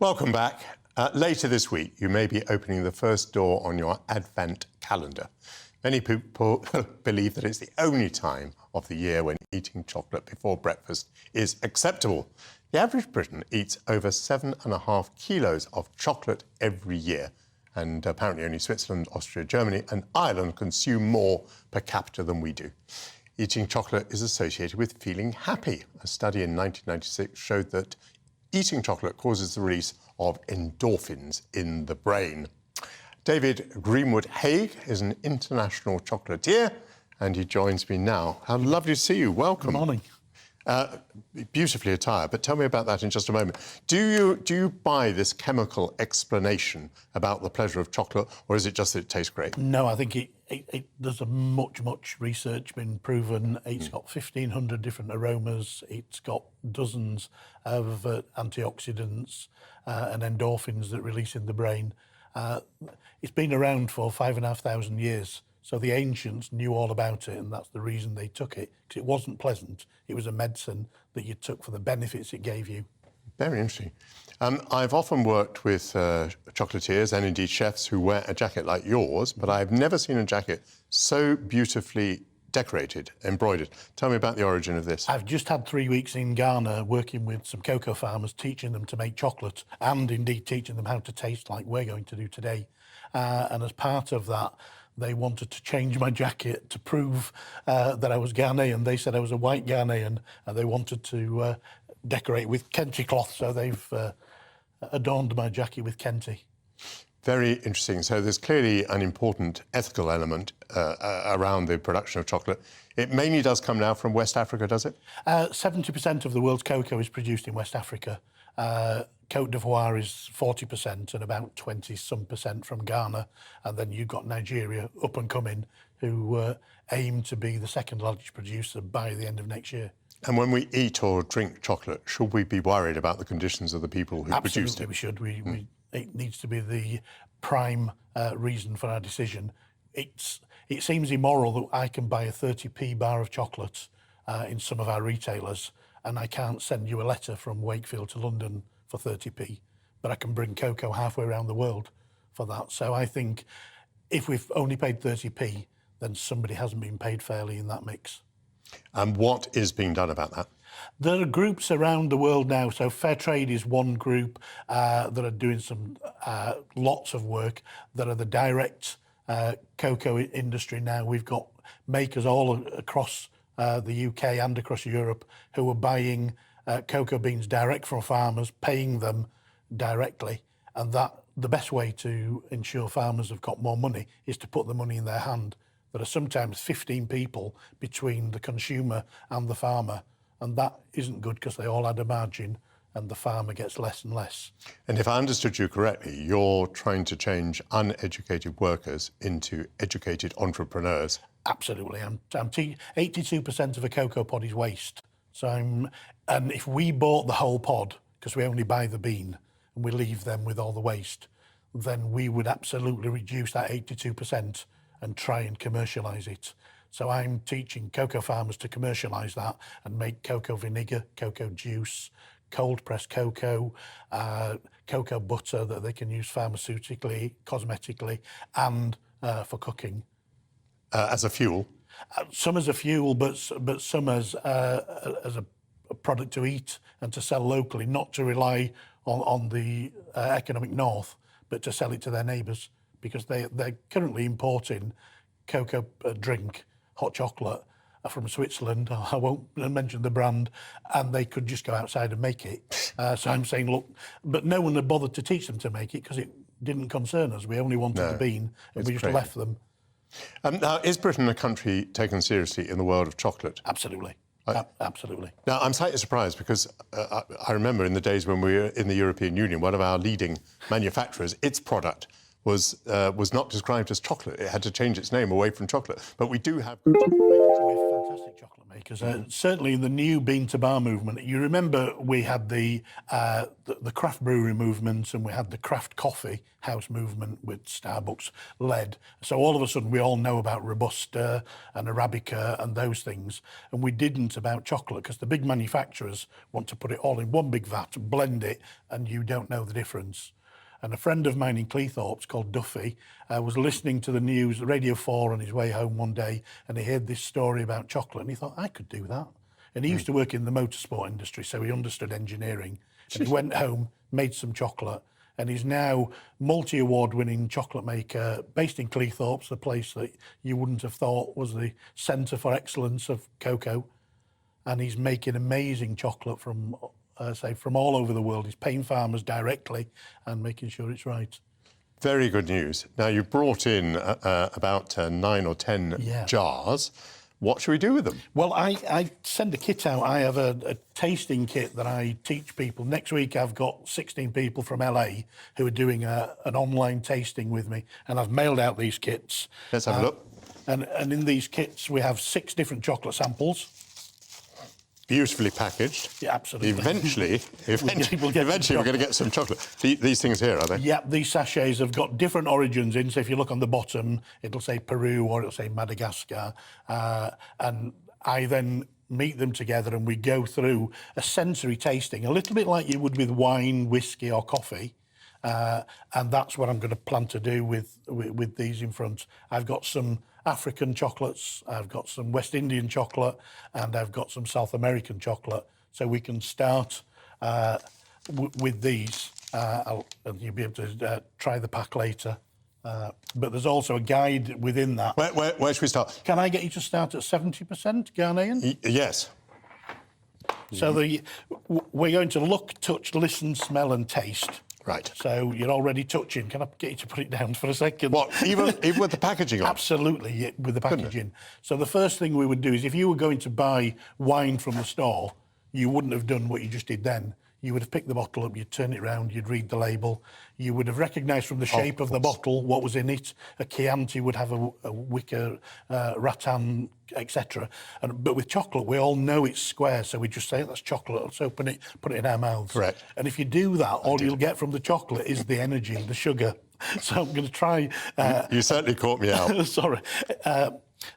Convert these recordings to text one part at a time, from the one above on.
Welcome back. Later this week, you may be opening the first door on your Advent calendar. Many people believe that it's the only time of the year when eating chocolate before breakfast is acceptable. The average Briton eats over 7.5 kilos of chocolate every year, and apparently only Switzerland, Austria, Germany and Ireland consume more per capita than we do. Eating chocolate is associated with feeling happy. A study in 1996 showed that eating chocolate causes the release of endorphins in the brain. David Greenwood-Haigh is an international chocolatier, and he joins me now. How lovely to see you. Welcome. Good morning. Beautifully attired, but tell me about that in just a moment. Do you buy this chemical explanation about the pleasure of chocolate, or is it just that it tastes great? No, I think there's a much research been proven. It's got 1,500 different aromas. It's got dozens of antioxidants and endorphins that release in the brain. It's been around for 5,500 years. So the ancients knew all about it, and that's the reason they took it, because it wasn't pleasant. It was a medicine that you took for the benefits it gave you. Very interesting. I've often worked with chocolatiers and indeed chefs who wear a jacket like yours, but I've never seen a jacket so beautifully decorated, embroidered. Tell me about the origin of this. I've just had 3 weeks in Ghana working with some cocoa farmers, teaching them to make chocolate and indeed teaching them how to taste like we're going to do today. And as part of that, they wanted to change my jacket to prove that I was Ghanaian. They said I was a white Ghanaian, and they wanted to decorate with kente cloth, so they've adorned my jacket with kente. Very interesting. So there's clearly an important ethical element around the production of chocolate. It mainly does come now from West Africa, does it? 70% of the world's cocoa is produced in West Africa. Côte d'Ivoire is 40% and about 20-some% from Ghana. And then you've got Nigeria up and coming, who aim to be the second largest producer by the end of next year. And when we eat or drink chocolate, should we be worried about the conditions of the people who produced it? Absolutely, we should. It needs to be the prime reason for our decision. It seems immoral that I can buy a 30p bar of chocolate in some of our retailers, and I can't send you a letter from Wakefield to London for 30p, but I can bring cocoa halfway around the world for that. So I think if we've only paid 30p, then somebody hasn't been paid fairly in that mix. And what is being done about that? There are groups around the world now. So Fair Trade is one group that are doing some lots of work. There are the direct cocoa industry now. We've got makers all across the UK and across Europe who are buying cocoa beans direct from farmers, paying them directly. And that the best way to ensure farmers have got more money is to put the money in their hand. There are sometimes 15 people between the consumer and the farmer, and that isn't good because they all add a margin and the farmer gets less and less. And if I understood you correctly, you're trying to change uneducated workers into educated entrepreneurs. Absolutely. 82% of a cocoa pod is waste. And if we bought the whole pod, because we only buy the bean and we leave them with all the waste, then we would absolutely reduce that 82% and try and commercialise it. So I'm teaching cocoa farmers to commercialise that and make cocoa vinegar, cocoa juice, cold pressed cocoa, cocoa butter that they can use pharmaceutically, cosmetically, and for cooking. As a fuel? Some as a fuel, but some as a product to eat and to sell locally, not to rely on the economic north, but to sell it to their neighbours, because they're currently importing cocoa drink, hot chocolate from Switzerland. I won't mention the brand, and they could just go outside and make it. So I'm saying, look, but no one had bothered to teach them to make it because it didn't concern us. We only wanted the bean, and we just left them. Now, is Britain a country taken seriously in the world of chocolate? Absolutely. Absolutely. Now, I'm slightly surprised because I remember in the days when we were in the European Union, one of our leading manufacturers, its product was not described as chocolate. It had to change its name away from chocolate. But we do have chocolate makers. We have fantastic chocolate makers. Certainly in the new bean to bar movement, you remember we had the craft brewery movement and we had the craft coffee house movement with Starbucks led. So all of a sudden we all know about Robusta and Arabica and those things. And we didn't about chocolate because the big manufacturers want to put it all in one big vat, blend it, and you don't know the difference. And a friend of mine in Cleethorpes called Duffy was listening to the news, Radio 4, on his way home one day, and he heard this story about chocolate, and he thought, I could do that. And he used to work in the motorsport industry, so he understood engineering. And he went home, made some chocolate, and he's now multi-award-winning chocolate maker based in Cleethorpes, a place that you wouldn't have thought was the centre for excellence of cocoa. And he's making amazing chocolate from all over the world. He's paying farmers directly and making sure it's right. Very good news. Now, you brought in about 9 or 10 jars. What should we do with them? Well, I send a kit out. I have a tasting kit that I teach people. Next week, I've got 16 people from LA who are doing an online tasting with me, and I've mailed out these kits. Let's have a look. And in these kits, we have 6 different chocolate samples. Beautifully packaged. Yeah, absolutely. Eventually we're going to get some chocolate. These things here, are they? Yeah, these sachets have got different origins in. So if you look on the bottom, it'll say Peru or it'll say Madagascar. And I then meet them together and we go through a sensory tasting, a little bit like you would with wine, whiskey or coffee. And that's what I'm going to plan to do with these in front. I've got some African chocolates, I've got some West Indian chocolate, and I've got some South American chocolate. So we can start with these, and you'll be able to try the pack later. But there's also a guide within that. Where should we start? Can I get you to start at 70% Ghanaian? Yes. So we're going to look, touch, listen, smell and taste. Right. So you're already touching. Can I get you to put it down for a second? What, even with the packaging on? Absolutely, yeah, with the packaging. So the first thing we would do is if you were going to buy wine from the store, you wouldn't have done what you just did then. You would have picked the bottle up, you'd turn it round, you'd read the label. You would have recognised from the shape of the bottle what was in it. A Chianti would have a wicker, rattan, etc. But with chocolate, we all know it's square, so we just say, that's chocolate, let's open it, put it in our mouths. Correct. And if you do that, all you'll get from the chocolate is the energy, the sugar. So I'm going to try... you certainly caught me out. Sorry.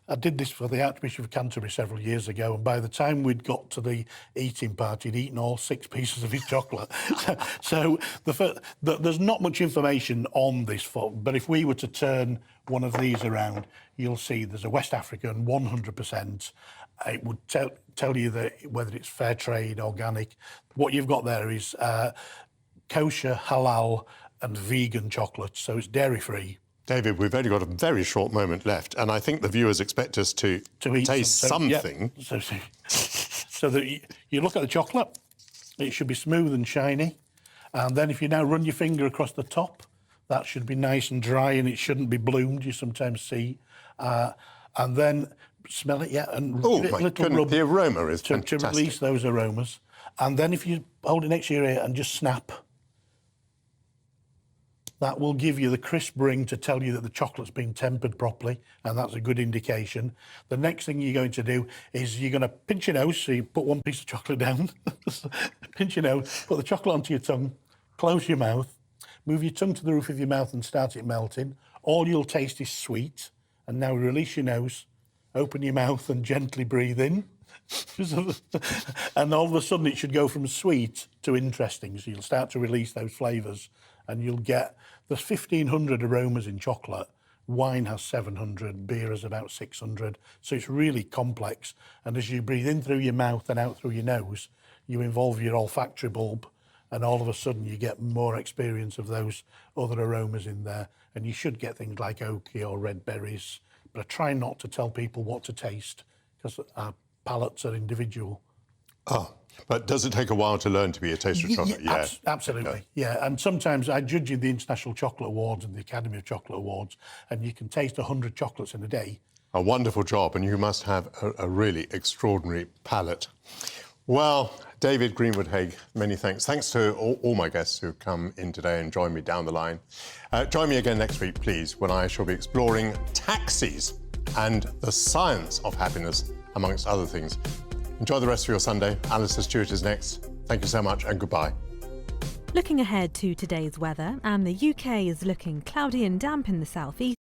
I did this for the Archbishop of Canterbury several years ago, and by the time we'd got to the eating part, he'd eaten all 6 pieces of his chocolate. So there's not much information on this, but if we were to turn one of these around, you'll see there's a West African 100%. It would tell you that whether it's fair trade, organic. What you've got there is kosher, halal, and vegan chocolate, so it's dairy-free. David, we've only got a very short moment left, and I think the viewers expect us to taste something. Yeah. So that you look at the chocolate, it should be smooth and shiny. And then if you now run your finger across the top, that should be nice and dry and it shouldn't be bloomed, you sometimes see. And then smell it, and oh, give it my a little goodness, rub the aroma is to fantastic. release those aromas. And then if you hold it next to your ear and just snap, that will give you the crisp ring to tell you that the chocolate's been tempered properly, and that's a good indication. The next thing you're going to do is you're going to pinch your nose, so you put one piece of chocolate down, pinch your nose, put the chocolate onto your tongue, close your mouth, move your tongue to the roof of your mouth and start it melting. All you'll taste is sweet, and now release your nose, open your mouth and gently breathe in. And all of a sudden it should go from sweet to interesting, so you'll start to release those flavours. And you'll get, there's 1,500 aromas in chocolate. Wine has 700, beer has about 600. So it's really complex. And as you breathe in through your mouth and out through your nose, you involve your olfactory bulb, and all of a sudden you get more experience of those other aromas in there. And you should get things like oaky or red berries. But I try not to tell people what to taste because our palates are individual. Oh, but does it take a while to learn to be a taster of chocolate? Yeah. Absolutely, okay. Yeah. And sometimes I judge in the International Chocolate Awards and the Academy of Chocolate Awards, and you can taste 100 chocolates in a day. A wonderful job, and you must have a really extraordinary palate. Well, David Greenwood-Haigh, many thanks. Thanks to all my guests who've come in today and joined me down the line. Join me again next week, please, when I shall be exploring taxis and the science of happiness, amongst other things. Enjoy the rest of your Sunday. Alistair Stewart is next. Thank you so much and goodbye. Looking ahead to today's weather, and the UK is looking cloudy and damp in the southeast.